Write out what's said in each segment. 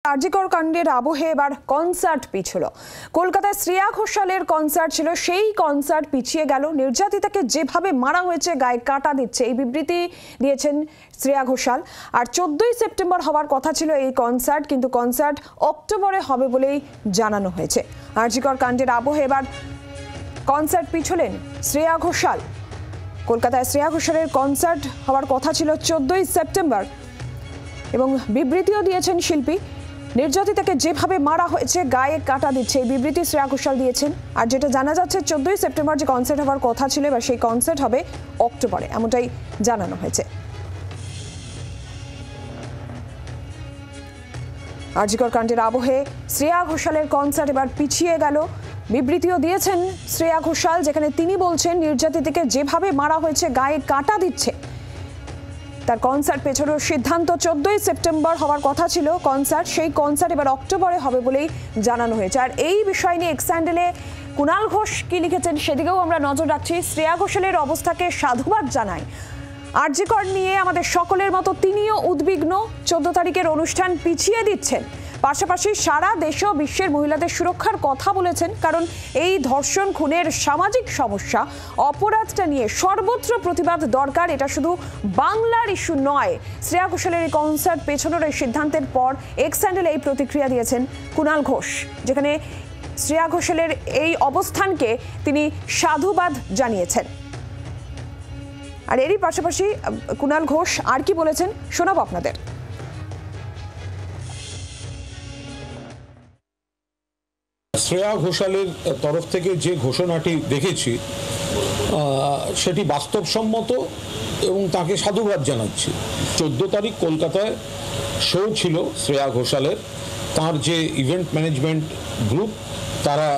আরজিকর কাণ্ডের আবহে এবার কনসার্ট পিছল। কলকাতায় শ্রেয়া ঘোষালের কনসার্ট ছিল, সেই কনসার্ট পিছিয়ে গেল। নির্যাতিতাকে যেভাবে মারা হয়েছে গায়ে কাটা দিচ্ছে, এই বিবৃতি দিয়েছেন শ্রেয়া ঘোষাল। আর 14ই সেপ্টেম্বর হওয়ার কথা ছিল এই কনসার্ট, কিন্তু কনসার্ট অক্টোবরে হবে বলেই জানানো হয়েছে। আরজিকর কাণ্ডের আবহে এবার কনসার্ট পিছলেন শ্রেয়া ঘোষাল। কলকাতায় শ্রেয়া ঘোষালের কনসার্ট হওয়ার কথা ছিল 14ই সেপ্টেম্বর এবং বিবৃতিও দিয়েছেন শিল্পী। নির্যাতিতাকে যেভাবে মারা হয়েছে গায়ে কাটা দিচ্ছে, এই বিবৃতি শ্রেয়া ঘোষাল দিয়েছেন। আর যেটা জানা যাচ্ছে 14ই সেপ্টেম্বর যে কনসার্ট হওয়ার কথা ছিল, এবার সেই কনসার্ট হবে অক্টোবরে, এমনটাই জানানো হয়েছে। আরজিকর কাণ্ডের আবহে শ্রেয়া ঘোষালের কনসার্ট এবার পিছিয়ে গেল। বিবৃতিও দিয়েছেন শ্রেয়া ঘোষাল, যেখানে তিনি বলছেন নির্যাতিতাকে যেভাবে মারা হয়েছে গায়ে কাটা দিচ্ছে। তার কনসার্ট পেছানোর সিদ্ধান্ত, 14ই সেপ্টেম্বর হওয়ার কথা ছিল কনসার্ট, সেই কনসার্ট এবার অক্টোবরে হবে বলেই জানানো হয়েছে। আর এই বিষয় নিয়ে এক্স হ্যান্ডেলে কুণাল ঘোষ কি লিখেছেন সেদিকেও আমরা নজর রাখছি। শ্রেয়া ঘোষালের অবস্থাকে সাধুবাদ জানাই। আরজিকর নিয়ে আমাদের সকলের মতো তিনিও উদ্বিগ্ন। 14 তারিখের অনুষ্ঠান পিছিয়ে দিচ্ছেন, পাশাপাশি সারা দেশ ও বিশ্বের মহিলাদের সুরক্ষার কথা বলেছেন। কারণ এই ধর্ষণ খুনের সামাজিক সমস্যা, অপরাধটা নিয়ে সর্বত্র প্রতিবাদ দরকার, এটা শুধু বাংলার ইস্যু নয়। শ্রেয়া ঘোষালের এই কনসার্ট পেছানোর এই সিদ্ধান্তের পর এক্স হ্যান্ডেলে এই প্রতিক্রিয়া দিয়েছেন কুণাল ঘোষ, যেখানে শ্রেয়া ঘোষালের এই অবস্থানকে তিনি সাধুবাদ জানিয়েছেন। আর এরই পাশাপাশি কুণাল ঘোষ আর কি বলেছেন শোনাবো আপনাদের। শ্রেয়া ঘোষালের তরফ থেকে যে ঘোষণাটি দেখেছি সেটি বাস্তবসম্মত এবং তাকে সাধুবাদ জানাচ্ছি। 14 তারিখ কলকাতায় শো ছিল শ্রেয়া ঘোষালের, তার যে ইভেন্ট ম্যানেজমেন্ট গ্রুপ তারা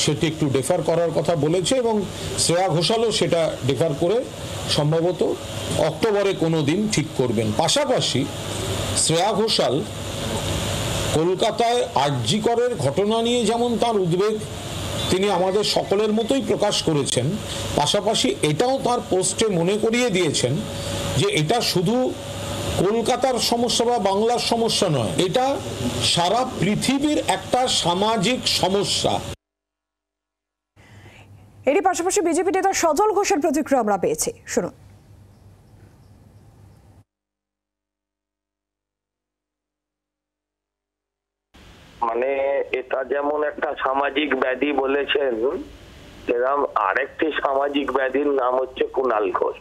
সেটি একটু ডেফার করার কথা বলেছে এবং শ্রেয়া ঘোষালও সেটা ডেফার করে সম্ভবত অক্টোবরে কোনো দিন ঠিক করবেন। পাশাপাশি শ্রেয়া ঘোষাল কলকাতায় আরজিকরের ঘটনা নিয়ে যেমন তার উদ্বেগ তিনি আমাদের সকলের মতোই প্রকাশ করেছেন, পাশাপাশি এটাও তার পোস্টে মনে করিয়ে দিয়েছেন যে এটা শুধু কলকাতার সমস্যা বা বাংলার সমস্যা নয়, এটা সারা পৃথিবীর একটা সামাজিক সমস্যা। এরই পাশাপাশি বিজেপি নেতা সজল ঘোষের প্রতিক্রিয়া আমরা পেয়েছি, শুনুন। মানে এটা যেমন একটা সামাজিক ব্যাধি বলেছেন, এরকম আরেকটি সামাজিক ব্যাধির নাম হচ্ছে কুণাল ঘোষ।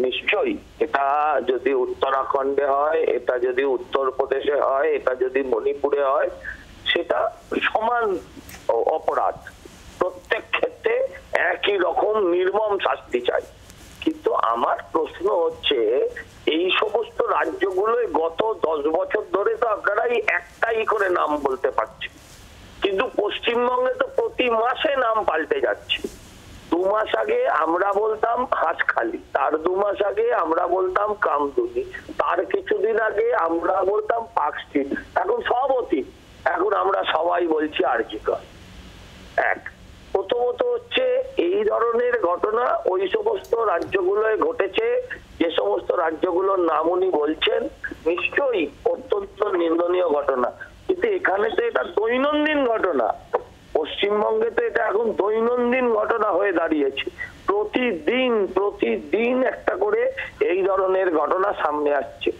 নিশ্চয়ই এটা যদি উত্তরাখণ্ডে হয়, এটা যদি উত্তরপ্রদেশে হয়, এটা যদি মণিপুরে হয়, সেটা সমান অপরাধ। প্রত্যেক ক্ষেত্রে একই রকম নির্মম শাস্তি চাই। কিন্তু আমার প্রশ্ন হচ্ছে এই সমস্ত রাজ্যগুলোয় গত 10 বছর ধরে তো আপনারা একটাই করে নাম বলতে পারছেন, কিন্তু পশ্চিমবঙ্গে তো প্রতি মাসে নাম পাল্টে যাচ্ছে। 2 মাস আগে আমরা বলতাম হাঁসখালি, তার 2 মাস আগে আমরা বলতাম কামদুনি, তার কিছুদিন আগে আমরা বলতাম পার্কস্ট্রিট, এখন সব অতীত। এখন আমরা সবাই বলছি আরজিকর। প্রথমত হচ্ছে এই ধরনের ঘটনা ওই সমস্ত রাজ্যগুলোয় ঘটেছে, যে সমস্ত রাজ্যগুলোর নাম উনি বলছেন, নিশ্চয়ই অত্যন্ত নিন্দনীয় ঘটনা। কিন্তু এখানে তো এটা দৈনন্দিন ঘটনা, পশ্চিমবঙ্গে তো এটা এখন দৈনন্দিন ঘটনা হয়ে দাঁড়িয়েছে। প্রতিদিন একটা করে এই ধরনের ঘটনা সামনে আসছে।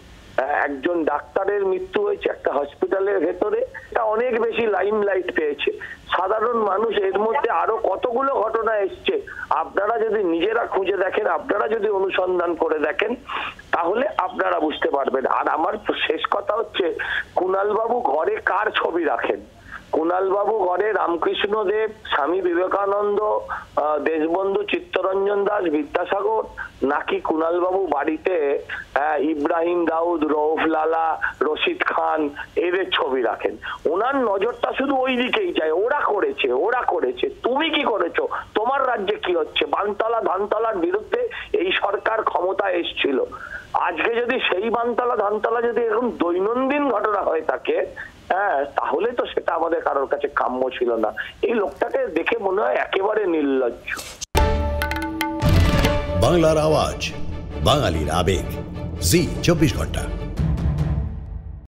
একজন ডাক্তারের মৃত্যু হয়েছে একটা হসপিটালের ভেতরে, এটা অনেক বেশি লাইমলাইট পেয়েছে। সাধারণ মানুষ এর মধ্যে আরো কতগুলো ঘটনা এসছে, আপনারা যদি নিজেরা খুঁজে দেখেন, আপনারা যদি অনুসন্ধান করে দেখেন, তাহলে আপনারা বুঝতে পারবেন। আর আমার শেষ কথা হচ্ছে, কুণাল বাবু ঘরে কার ছবি রাখেন? কুণাল বাবু ঘরে রামকৃষ্ণ দেব, স্বামী বিবেকানন্দ, দেশবন্ধু চিত্তরঞ্জন দাস, বিদ্যাসাগর, নাকি কুণাল বাবু বাড়িতে ইব্রাহিম দাউদ, রউফ লালা, রশিদ খান এদের ছবি রাখেন? ওনার নজরটা শুধু ওই দিকেই যায়, ওরা করেছে, তুমি কি করেছো? তোমার রাজ্যে কি হচ্ছে? বানতলা ধানতলার বিরুদ্ধে এই সরকার ক্ষমতায় এসেছিল। আজকে যদি সেই বানতলা ধানতলা যদি এরকম দৈনন্দিন ঘটনা হয়ে থাকে, তাহলে তো সেটা আমাদের কারোর কাছে কাম্য ছিল না। এই লোকটাকে দেখে মনে হয় একেবারে নির্লজ্জ। বাংলার আওয়াজ, বাঙালির আবেগ, জি 24 ঘন্টা।